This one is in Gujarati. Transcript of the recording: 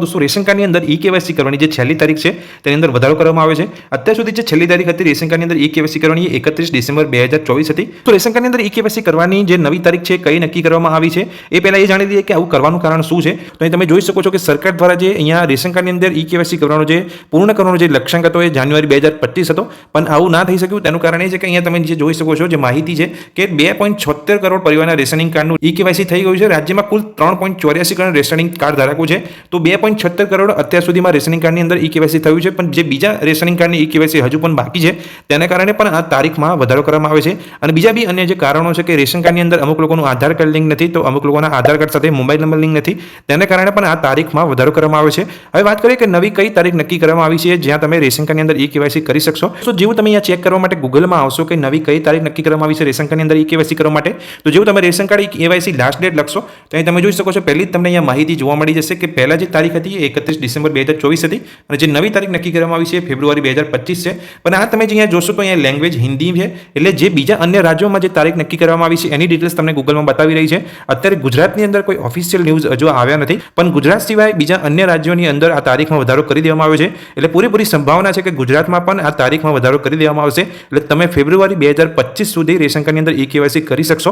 दोस्तों रेशन कार्डની અંદર ઈ-કેવાયસી કરવાની જે છેલ્લી તારીખ છે તેની અંદર વધારો કરવામાં આવે છે। અત્યાર સુધી જે છેલ્લી તારીખ હતી રેશન કાર્ડની અંદર ઈ-કેવાયસી કરવાની 31 ડિસેમ્બર 2024 હતી। તો રેશન કાર્ડની અંદર ઈ-કેવાયસી કરવાની જે નવી તારીખ છે કઈ નક્કી કરવામાં આવી છે એ પહેલા એ જાણી લઈએ કે આવું કરવાનું કારણ શું છે। તો અહીં તમે જોઈ શકો છો કે સરકાર દ્વારા જે અહીંયા રેશન કાર્ડની અંદર ઈ-કેવાયસી કરવાનો જે પૂર્ણ કરવાનો જે લક્ષ્યાંક હતો એ જાન્યુઆરી 2025 હતો, પણ આવું ના થઈ શક્યું। તેનું કારણ એ છે કે અહીંયા તમે જે જોઈ શકો છો જે માહિતી છે કે 2.76 કરોડ પરિવારના રેશનિંગ કાર્ડનું ઈ-કેવાયસી થઈ ગયું છે। રાજ્યમાં કુલ 3.84 કરોડ રેશનિંગ કાર્ડ ધારકો છે। તો 2.76 કરોડ અત્યાર સુધીમાં રેશનિંગ કાર્ડની અંદર ઈ-કેવાયસી થયું છે, પણ જે બીજા રેશનિંગ કાર્ડની ઈ-કેવાયસી હજુ પણ બાકી છે તેના કારણે પણ આ તારીખમાં વધારો કરવામાં આવે છે। અને બીજા બી અન્ય જે કારણો છે કે રેશન કાર્ડની અંદર અમુક લોકોનું આધાર કાર્ડ લિંક નથી, તો અમુક લોકોના આધાર કાર્ડ સાથે મોબાઈલ નંબર લિંક નથી, તેના કારણે પણ આ તારીખમાં વધારો કરવામાં આવે છે। હવે વાત કરીએ કે નવી કઈ તારીખ નક્કી કરવામાં આવી છે જ્યાં તમે રેશન કાર્ડની અંદર ઈ-કેવાયસી કરી શકશો। તો જેવું તમે અહીંયા ચેક કરવા માટે ગૂગલમાં આવશો કે નવી કઈ તારીખ નક્કી કરવામાં આવી છે રેશન કાર્ડની અંદર ઈ-કેવાયસી કરવા માટે, તો જેવું તમે રેશન કાર્ડ ઈ-કેવાયસી લાસ્ટ ડેટ લખશો તો અહીં તમે જોઈ શકો છો પહેલી જ તમને અહીંયા માહિતી જોવા મળી જશે કે પહેલા જે તારીખ હતી એ 31 ડિસેમ્બર 2024 હતી અને જે નવી તારીખ નક્કી કરવામાં આવી છે એ ફેબ્રુઆરી 2025 છે। પણ આ તમે જે અહીંયા જોશો તો અહીંયા લેંગ્વેજ હિન્દી છે, એટલે જે બીજા અન્ય રાજ્યોમાં જે તારીખ નક્કી કરવામાં આવી છે એની ડિટેલ્સ તમને ગૂગલમાં બતાવી રહી છે। અત્યારે ગુજરાતની અંદર કોઈ ઓફિશિયલ ન્યૂઝ હજુ આવ્યા નથી, પણ ગુજરાત સિવાય બીજા અન્ય રાજ્યોની અંદર આ તારીખમાં વધારો કરી દેવામાં આવ્યો છે। એટલે પૂરેપૂરી સંભાવના છે કે ગુજરાતમાં પણ આ તારીખમાં વધારો કરી દેવામાં આવશે, એટલે તમે ફેબ્રુઆરી 2025 સુધી રેશન કાર્ડની અંદર ઈ-કેવાયસી કરી શકશો।